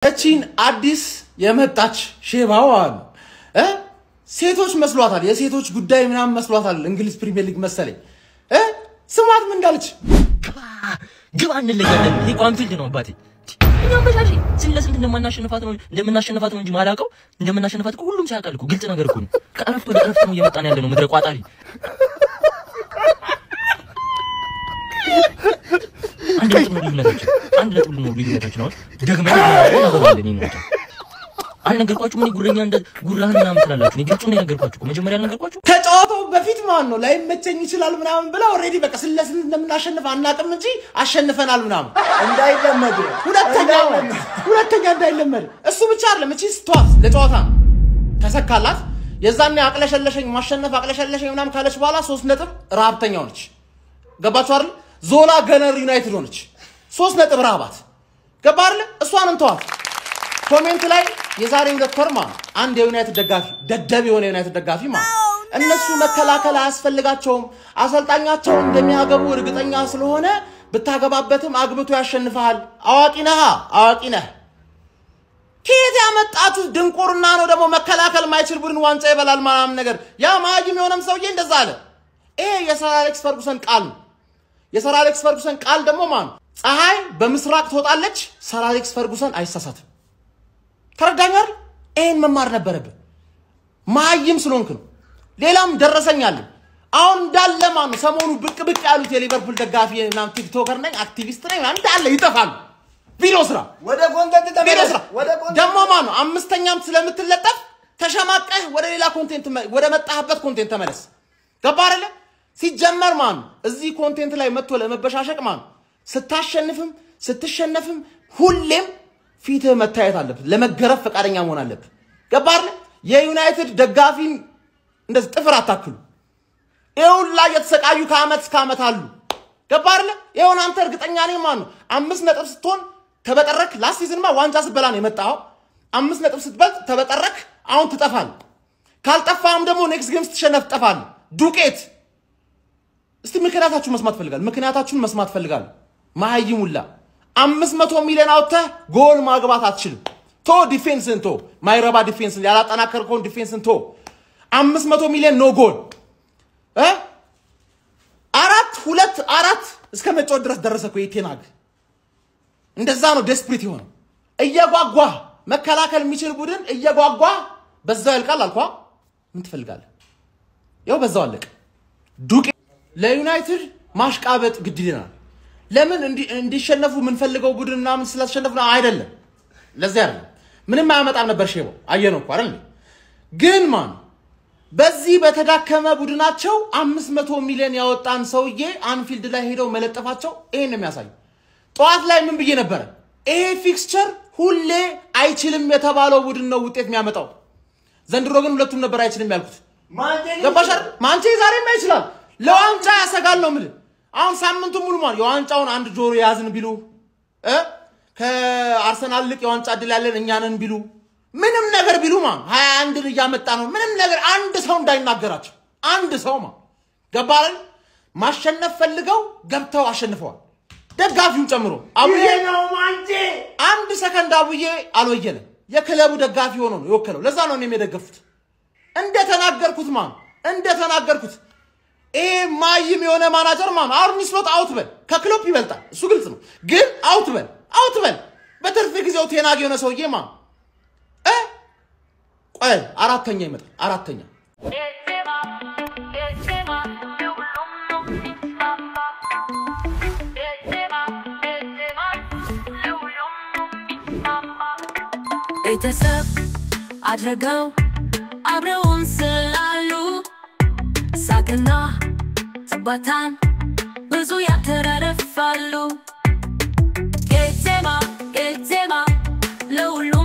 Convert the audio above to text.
እቺን አዲስ የመጣች ሼባው አሉ ሴቶች መስሏታል የሴቶች ጉዳይ ምናምን መስሏታል እንግሊዝ ፕሪሚየር ሊግ መሰለኝ ስማት ምን እንዳለች ግባ እንለያለን ይሄ ቋንፊልድ ነው አባቴ እኛም በሻሺ ስለስንት እንደምናሸንፋት ነው እንጂ ማላቀው እንደምናሸንፋት ሁሉም ሲያቃል እኮ ግልጽ ነገር እኮ ነው ከአረፍት ወደ አረፍት ነው እየመጣን ያለ ነው ምድረ ቋጣሪ አንድ ነጥብ ነው ልዩነታችን ነው ደግመን እናገባለን ነው አልነገርኳችሁ ምን ጉረኛ እንደ ጉራህና ምትላላችሁ ነው ግልጹ ነው ያገርኳችሁ መጀመሪያ አልነገርኳችሁ ከጨዋታው በፊት ማን ነው ላይ መቸኝ ይችላል ምናምን ብላ ኦሬዲ በቃ ስለስንት እንደምናሸንፍ አናቅም እንጂ አሸንፈናል ምናምን እንዳይለመድ ሁለተኛ እንዳይለመድ እሱ ብቻ አይደለም እቺ ስቷት ለጨዋታ ተሰካላት የዛኔ አቅለሸለሸኝ ማሸነፍ አቅለሸለሸኝ ምናምን ካለች በኋላ 3 ነጥብ ራብተኛው ነች ገባችሁ አይደል ዞላ ገነር ዩናይትድ ሆነች 3 ነጥብ ራባት ገባ አይደል እሷን እንተዋት ኮሜንት ላይ የዛሬ 2 ወር አንድ የዩናይትድ ደጋፊ ደደብ የሆነ ዩናይትድ ደጋፊ እነሱ መከላከል አያስፈልጋቸውም አሰልጣኛቸው እንደሚያገቡ እርግጠኛ ስለሆነ ብታገባበትም አግብቶ ያሸንፋል አዋቂ ነህ ከየት ያመጣችሁ ድንቁርና ነው ደግሞ መከላከል ማይችል ቡድን ዋንጫ ይበላል ማናም ነገር ያ ማጂም የሆነም ሰውዬ እንደዛ አለ ይሄ የሰር አሌክስ ፈርጉሰን ቃል የሰር አሌክስ ፈርጉሰን ቃል ደግሞ ፀሐይ በምስራቅ ትወጣለች ሰር አሌክስ ፈርጉሰን አይሳሳትም ተረዳኛል ኤን መማር ነበረብህ ማይም ስለሆንክ ነው ሌላም ደረሰኛል አሁን እንዳለ ሰሞኑ ብቅ ያሉት የሊቨርፑል ደጋፊ እና ቲክቶከር ነኝ አክቲቪስት ነኝ እንዳለ ይጠፋሉ ቪዲዮ ስራ ወደ ኮንቴንት ተመለስ ደሞ አምስተኛም ስለምትለጠፍ ተሸማቀህ ወደ ሌላ ኮንቴንት ወደ መጣህበት ኮንቴንት ተመለስ ገባ አይደለ ሲጀመር እዚህ ኮንቴንት ላይ መጥቶ ለመበሻሸቅ ስታሸንፍም ስትሸነፍም ሁሌም ፊት መታየት አለበት ለመገረፍ ፈቃደኛ መሆን አለበት ገባ አይደል የዩናይትድ ደጋፊን እንደዚህ ጥፍር አታክሉ ይሁን ላይ የተሰቃዩ ከአመት እስከ አመት አሉ ገባ አይደል ይሁን አንተ እርግጠኛ ነኝ 5 ነጥብ ስትሆን ተበጠረክ ላስት ሲዝን ዋንጫ ስበላ ነው የመጣው 5 ነጥብ ስትበልጥ ተበጠረክ አሁን ትጠፋል ካልጠፋም ደግሞ ኔክስት ጌም ስትሸነፍ ትጠፋል ዱቄት እስቲ ምክንያታችሁን መስማት ፈልጋለሁ ማይሙላ 500 ሚሊዮን አውጥተ ጎል ማግባት አትችልም ቶ ዲፌንስን ቶ ማይረባ ዲፌንስን ያላጠናከርከውን ዲፌንስን ቶ 500 ሚሊዮን ኖ ጎል 4 እስከ መጫወት ድረስ ደረሰኩ የቴናግ እንደዛ ነው ዴስፕሪት ይሆነ እየጓጓ መከላከል የሚችል ቡድን እየጓጓ በዛው ያልቃል አልኳ ምን ትፈልጋለህ ያው በዛው አለቀ ዱቄ ለዩናይትድ ማሽቃበጥ ግድ ይለናል ለምን እንዲሸነፉ ምን ፈልገው ቡድንና ምን ስለተሸነፉና አይደለም ለዚያ አይደለም ምንም አያመጣም ነበር ሼባው አየነው እኮ አይደል ግን በዚህ በተዳከመ ቡድናቸው 500 ሚሊዮን ያወጣን ሰውዬ አንፊልድ ላይ ሄደው መለጠፋቸው ይሄን የሚያሳይ ጧት ላይ ምን ብዬ ነበር ይሄ ፊክስቸር ሁሌ አይችልም የተባለው ቡድን ነው ውጤት የሚያመጣው ዘንድሮ ግን ሁለቱም ነበር አይችልም ያልኩት ማንቼ ዛሬም አይችላል ለዋንጫ ያሰጋል ነው ምል አሁን ሳምንቱ ሙሉ የዋንጫውን አንድ ጆሮ ያዝን ቢሉ ከአርሰናል ልቅ የዋንጫ ድል ያለን እኛንን ቢሉ ምንም ነገር ቢሉ 21 እያመጣ ነው ምንም ነገር አንድ ሰው እንዳይናገራቸው አንድ ሰው ገባረን ማሸነፍ ፈልገው ገብተው አሸንፈዋል ደጋፊውን ጨምሮ አቡዬ ነው ማንቼ አንድ ሰከንድ አቡዬ አልወየለ የክለቡ ደጋፊ ሆኖ ነው የወከለው ለዛ ነው እኔም የደገፍኩት እንደተናገርኩት ማይም የሆነ ማናጀር አርኒ ስሎት አውትበል ከክሎፕ ይበልጣል እሱ ግልጽ ነው ግን አውትበል በትርፍ ጊዜው ቴናግ የሆነ ሰውዬ ቆይ አራተኛ ይመጣል አራተኛ ቤተሰብ አድርገው አብረውን ስላሉ ሳቅና ጨዋታን ብዙ ያተረፋሉ ጌቴማ ለሁሉ